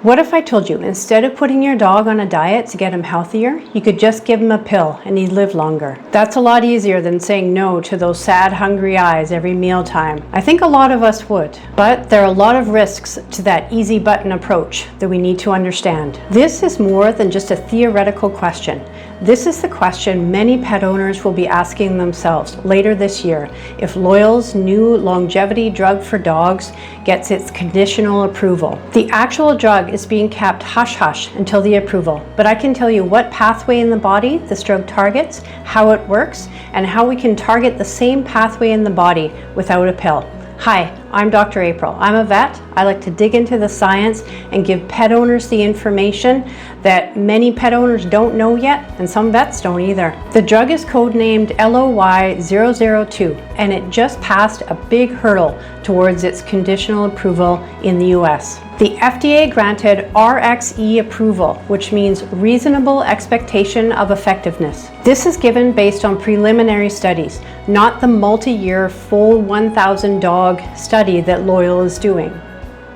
What if I told you instead of putting your dog on a diet to get him healthier, you could just give him a pill and he'd live longer? That's a lot easier than saying no to those sad, hungry eyes every mealtime. I think a lot of us would. But there are a lot of risks to that easy button approach that we need to understand. This is more than just a theoretical question. This is the question many pet owners will be asking themselves later this year if Loyal's new longevity drug for dogs gets its conditional approval. The actual drug is being kept hush-hush until the approval, but I can tell you what pathway in the body this drug targets, how it works, and how we can target the same pathway in the body without a pill. Hi, I'm Dr. April. I'm a vet. I like to dig into the science and give pet owners the information that many pet owners don't know yet, and some vets don't either. The drug is codenamed LOY-002, and it just passed a big hurdle towards its conditional approval in the US. The FDA granted RXE approval, which means reasonable expectation of effectiveness. This is given based on preliminary studies, not the multi-year full 1,000 dog study that Loyal is doing.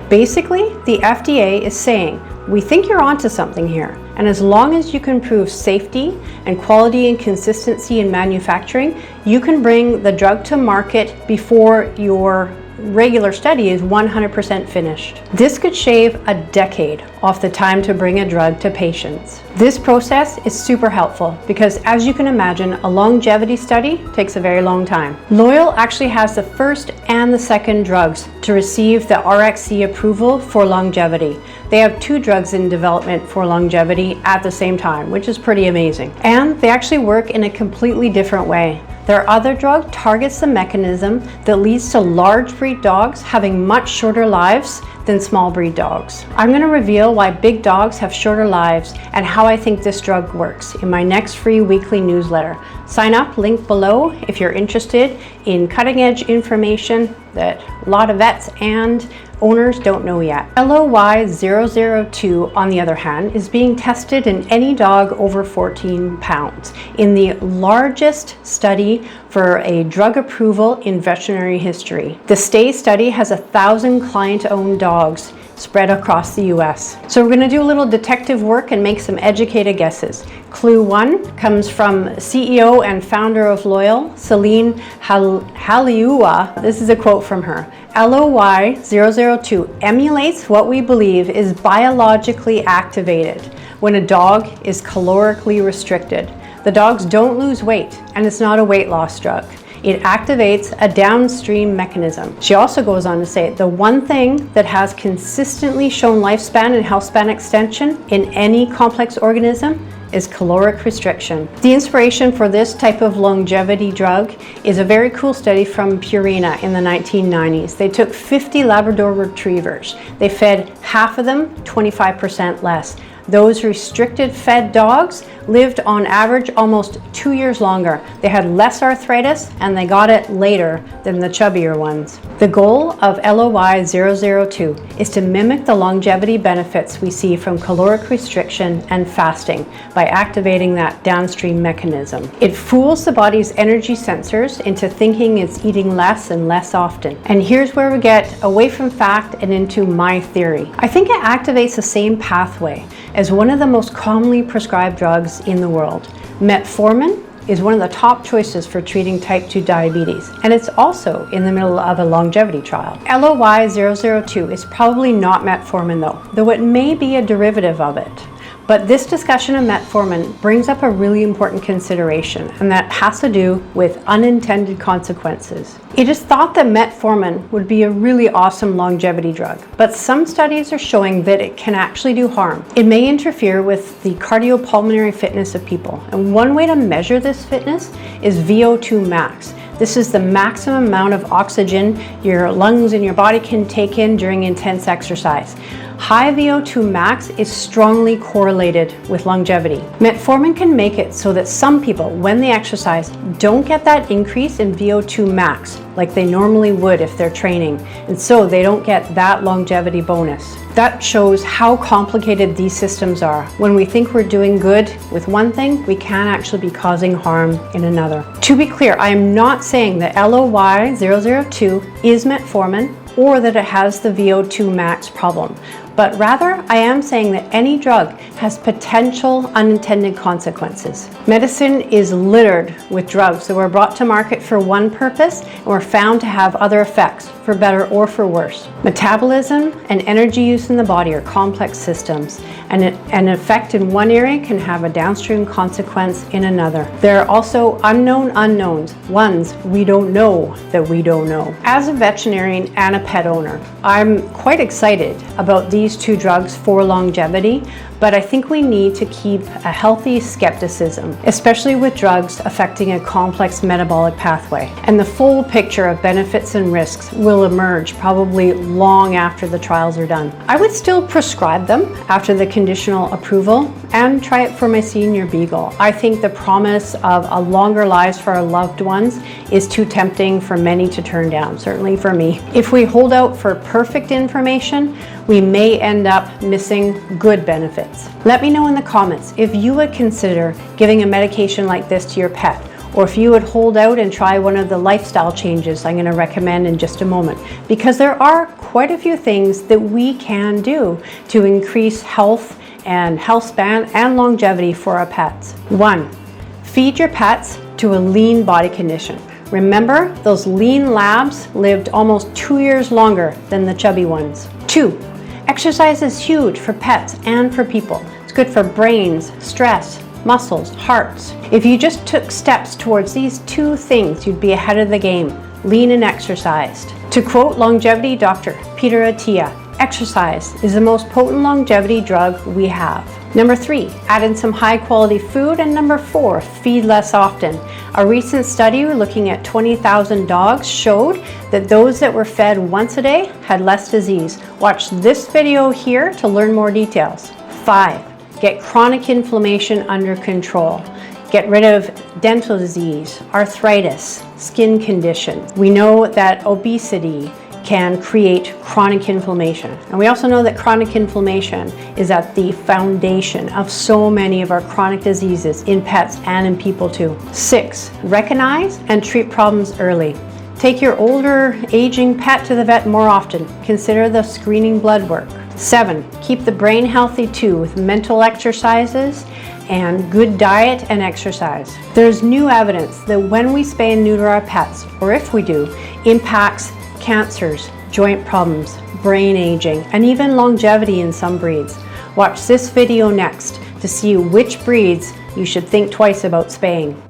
Basically, the FDA is saying, we think you're onto something here, and as long as you can prove safety and quality and consistency in manufacturing, you can bring the drug to market before your regular study is 100% finished. This could shave a decade off the time to bring a drug to patients. This process is super helpful because, as you can imagine, a longevity study takes a very long time. Loyal actually has the first and the second drugs to receive the RXE approval for longevity. They have 2 drugs in development for longevity at the same time, which is pretty amazing. And they actually work in a completely different way. Their other drug targets the mechanism that leads to large breed dogs having much shorter lives than small breed dogs. I'm going to reveal why big dogs have shorter lives and how I think this drug works in my next free weekly newsletter. Sign up, link below, if you're interested in cutting edge information that a lot of vets and owners don't know yet. LOY-002, on the other hand, is being tested in any dog over 14 pounds in the largest study for a drug approval in veterinary history. The STAY study has 1,000 client-owned dogs spread across the US. So we're going to do a little detective work and make some educated guesses. Clue 1 comes from CEO and founder of Loyal, Celine Haliua. This is a quote from her. LOY-002 emulates what we believe is biologically activated when a dog is calorically restricted. The dogs don't lose weight, and it's not a weight loss drug. It activates a downstream mechanism. She also goes on to say, the one thing that has consistently shown lifespan and health span extension in any complex organism is caloric restriction. The inspiration for this type of longevity drug is a very cool study from Purina in the 1990s. They took 50 Labrador retrievers. They fed half of them 25% less. Those restricted fed dogs lived on average almost 2 years longer. They had less arthritis and they got it later than the chubbier ones. The goal of LOY-002 is to mimic the longevity benefits we see from caloric restriction and fasting by activating that downstream mechanism. It fools the body's energy sensors into thinking it's eating less and less often. And here's where we get away from fact and into my theory. I think it activates the same pathway as one of the most commonly prescribed drugs in the world. Metformin is one of the top choices for treating type 2 diabetes, and it's also in the middle of a longevity trial. LOY-002 is probably not metformin though it may be a derivative of it. But this discussion of metformin brings up a really important consideration, and that has to do with unintended consequences. It is thought that metformin would be a really awesome longevity drug, but some studies are showing that it can actually do harm. It may interfere with the cardiopulmonary fitness of people, and one way to measure this fitness is VO2 max. This is the maximum amount of oxygen your lungs and your body can take in during intense exercise. High VO2 max is strongly correlated with longevity. Metformin can make it so that some people, when they exercise, don't get that increase in VO2 max like they normally would if they're training, and so they don't get that longevity bonus. That shows how complicated these systems are. When we think we're doing good with one thing, we can actually be causing harm in another. To be clear, I am not saying that LOY-002 is metformin or that it has the VO2 max problem. but rather I am saying that any drug has potential unintended consequences. Medicine is littered with drugs that were brought to market for one purpose and were found to have other effects, for better or for worse. Metabolism and energy use in the body are complex systems, and an effect in one area can have a downstream consequence in another. There are also unknown unknowns, ones we don't know that we don't know. As a veterinarian and a pet owner, I'm quite excited about these two drugs for longevity, but I think we need to keep a healthy skepticism, especially with drugs affecting a complex metabolic pathway. And the full picture of benefits and risks will emerge probably long after the trials are done. I would still prescribe them after the conditional approval and try it for my senior beagle. I think the promise of a longer lives for our loved ones is too tempting for many to turn down, certainly for me. If we hold out for perfect information, we may end up missing good benefits. Let me know in the comments if you would consider giving a medication like this to your pet, or if you would hold out and try one of the lifestyle changes I'm going to recommend in just a moment, because there are quite a few things that we can do to increase health and health span and longevity for our pets. 1. Feed your pets to a lean body condition. Remember, those lean labs lived almost 2 years longer than the chubby ones. 2. Exercise is huge for pets and for people. It's good for brains, stress, muscles, hearts. If you just took steps towards these two things, you'd be ahead of the game, lean and exercised. To quote longevity Dr. Peter Attia, exercise is the most potent longevity drug we have. Number 3, add in some high quality food. And number 4, feed less often. A recent study looking at 20,000 dogs showed that those that were fed once a day had less disease. Watch this video here to learn more details. 5, get chronic inflammation under control. Get rid of dental disease, arthritis, skin conditions. We know that obesity can create chronic inflammation. And we also know that chronic inflammation is at the foundation of so many of our chronic diseases in pets and in people too. 6, recognize and treat problems early. Take your older, aging pet to the vet more often. Consider the screening blood work. 7, keep the brain healthy too with mental exercises and good diet and exercise. There's new evidence that when we spay and neuter our pets, or if we do, impacts cancers, joint problems, brain aging, and even longevity in some breeds. Watch this video next to see which breeds you should think twice about spaying.